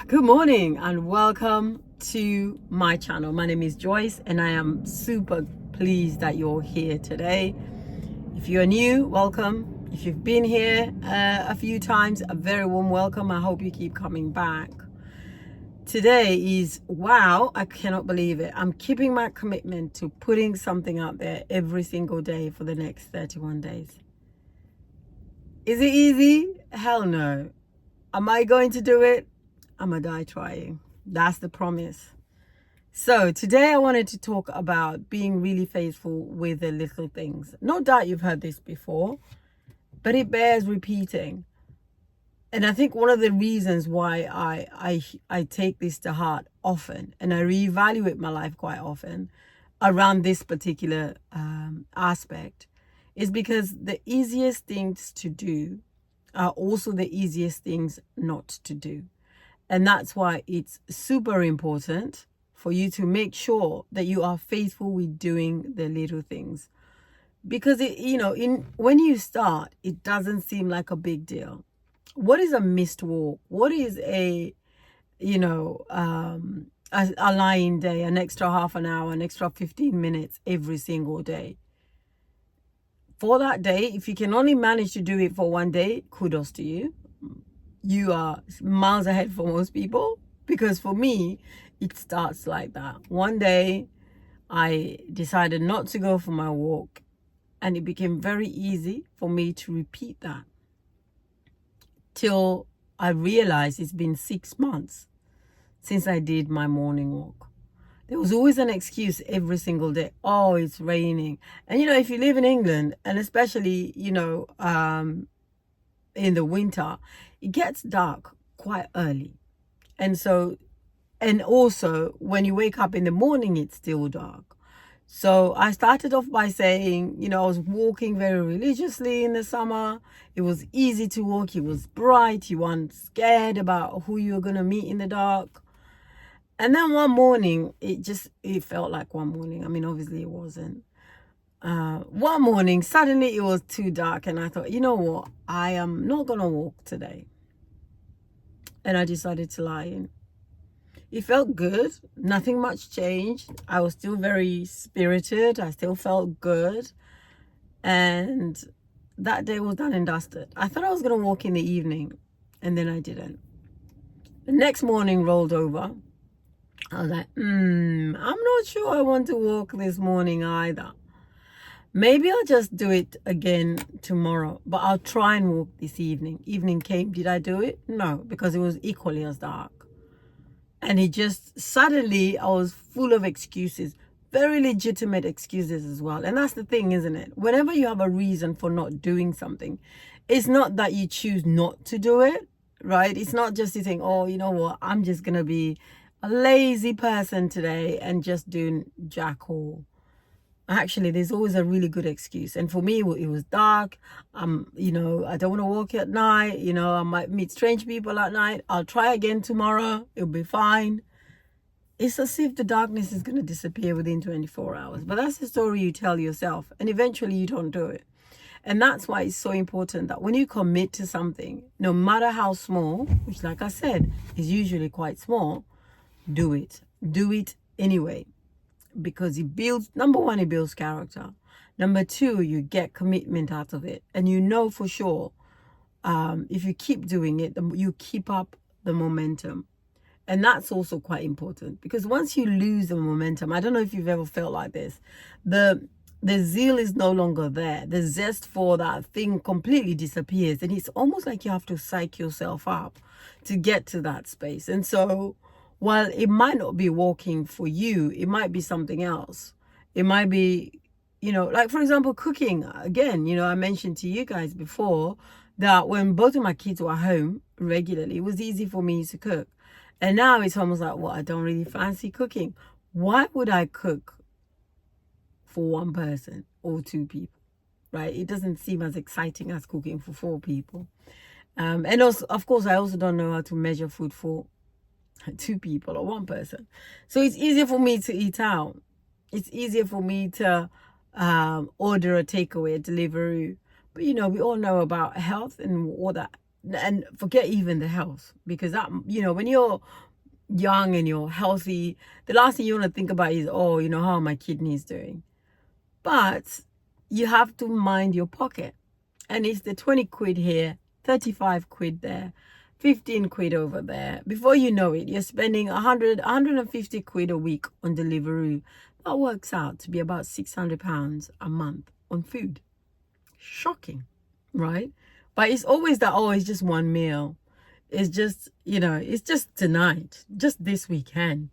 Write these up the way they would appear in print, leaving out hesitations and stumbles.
Good morning and welcome to my channel. My name is Joyce and I am super pleased that you're here today. If you're new, welcome. If you've been here a few times, a very warm welcome. I hope you keep coming back. Today is, wow, I cannot believe it. I'm keeping my commitment to putting something out there every single day for the next 31 days. Is it easy? Hell no. Am I going to do it? I'm gonna die trying. That's the promise. So today I wanted to talk about being really faithful with the little things. No doubt you've heard this before, but it bears repeating. And I think one of the reasons why I take this to heart often, and I reevaluate my life quite often around this particular aspect, is because the easiest things to do are also the easiest things not to do. And that's why it's super important for you to make sure that you are faithful with doing the little things. Because when you start, it doesn't seem like a big deal. What is a missed walk? What is a lying day, an extra half an hour, an extra 15 minutes every single day? For that day, if you can only manage to do it for one day, kudos to you. You are miles ahead for most people, because for me, it starts like that. One day, I decided not to go for my walk, and it became very easy for me to repeat that till I realized it's been 6 months since I did my morning walk. There was always an excuse every single day. Oh, it's raining. And if you live in England, and especially in the winter, it gets dark quite early. And also when you wake up in the morning, it's still dark. So I started off by saying, I was walking very religiously in the summer. It was easy to walk. It was bright. You weren't scared about who you were going to meet in the dark. And then one morning, it felt like one morning. I mean, obviously it wasn't. One morning, suddenly it was too dark, and I thought, you know what? I am not going to walk today. And I decided to lie in. It felt good. Nothing much changed. I was still very spirited. I still felt good. And that day was done and dusted. I thought I was going to walk in the evening, and then I didn't. The next morning rolled over. I was like, I'm not sure I want to walk this morning either. Maybe I'll just do it again tomorrow, but I'll try and walk this evening. Evening came. Did I do it? No, because it was equally as dark. And suddenly I was full of excuses, very legitimate excuses as well. And that's the thing, isn't it? Whenever you have a reason for not doing something, it's not that you choose not to do it, right? It's not just you think, oh, you know what? I'm just going to be a lazy person today and just doing jack all. Actually, there's always a really good excuse. And for me, it was dark. I don't want to walk at night. I might meet strange people at night. I'll try again tomorrow. It'll be fine. It's as if the darkness is going to disappear within 24 hours. But that's the story you tell yourself. And eventually you don't do it. And that's why it's so important that when you commit to something, no matter how small, which like I said, is usually quite small, do it. Do it anyway. Because number one, it builds character. Number two, you get commitment out of it. And for sure, if you keep doing it, you keep up the momentum. And that's also quite important. Because once you lose the momentum, I don't know if you've ever felt like this, the zeal is no longer there. The zest for that thing completely disappears. And it's almost like you have to psych yourself up to get to that space. And so, while it might not be walking for you, it might be something else. It might be, like for example, cooking. Again, I mentioned to you guys before that when both of my kids were home regularly, it was easy for me to cook. And now it's almost like, well, I don't really fancy cooking. Why would I cook for one person or two people, right? It doesn't seem as exciting as cooking for 4 people. And also, of course, I also don't know how to measure food for 2 people or 1 person. So it's easier for me to eat out. It's easier for me to order a takeaway, a delivery. But we all know about health and what and forget even the health, because that, you know, when you're young and you're healthy, the last thing you want to think about is, oh, you know, how are my kidneys doing? But you have to mind your pocket. And it's the 20 quid here, 35 quid there, 15 quid over there. Before you know it, you're spending 150 quid a week on Deliveroo. That works out to be about £600 a month on food. Shocking, right? But it's always that, oh, it's just one meal. It's just, you know, it's just tonight, just this weekend.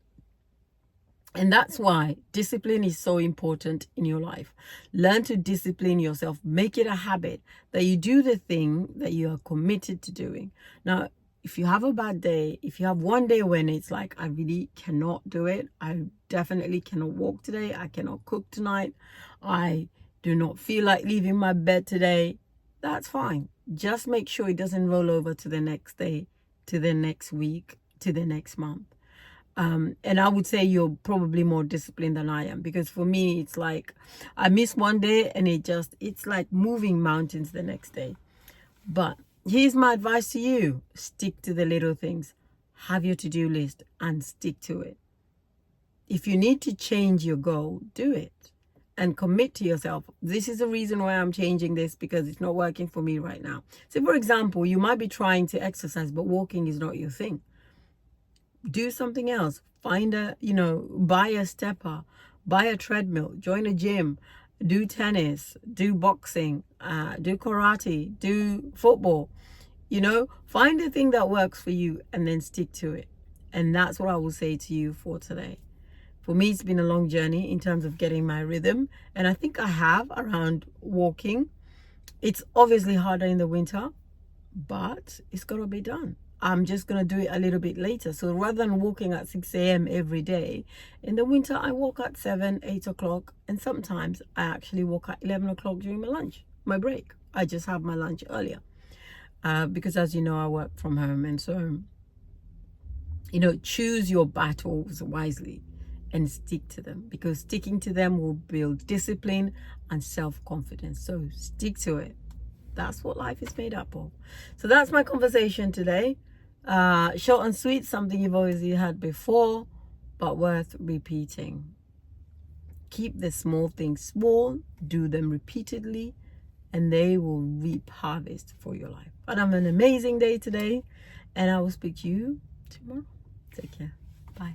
And that's why discipline is so important in your life. Learn to discipline yourself. Make it a habit that you do the thing that you are committed to doing. Now, if you have a bad day, if you have one day when it's like, I really cannot do it, I definitely cannot walk today, I cannot cook tonight, I do not feel like leaving my bed today, that's fine. Just make sure it doesn't roll over to the next day, to the next week, to the next month. And I would say you're probably more disciplined than I am, because for me, it's like I miss one day and it's like moving mountains the next day. But here's my advice to you. Stick to the little things. Have your to-do list and stick to it. If you need to change your goal, do it and commit to yourself. This is the reason why I'm changing this, because it's not working for me right now. So for example, you might be trying to exercise, but walking is not your thing. Do something else. Find a, you know, buy a stepper, buy a treadmill, join a gym, do tennis, do boxing, do karate, do football. You know, find a thing that works for you and then stick to it. And that's what I will say to you for today. For me, it's been a long journey in terms of getting my rhythm, and I think I have around walking. It's obviously harder in the winter, but it's got to be done. I'm just going to do it a little bit later. So rather than walking at 6 a.m. every day, in the winter, I walk at 7, 8 o'clock. And sometimes I actually walk at 11 o'clock during my lunch, my break. I just have my lunch earlier. Because as you know, I work from home. And so, you know, choose your battles wisely and stick to them, because sticking to them will build discipline and self-confidence. So stick to it. That's what life is made up of. So that's my conversation today. Short and sweet, something you've always had before, but worth repeating. Keep the small things small, do them repeatedly, and they will reap harvest for your life. But have an amazing day today, and I will speak to you tomorrow. Take care. Bye.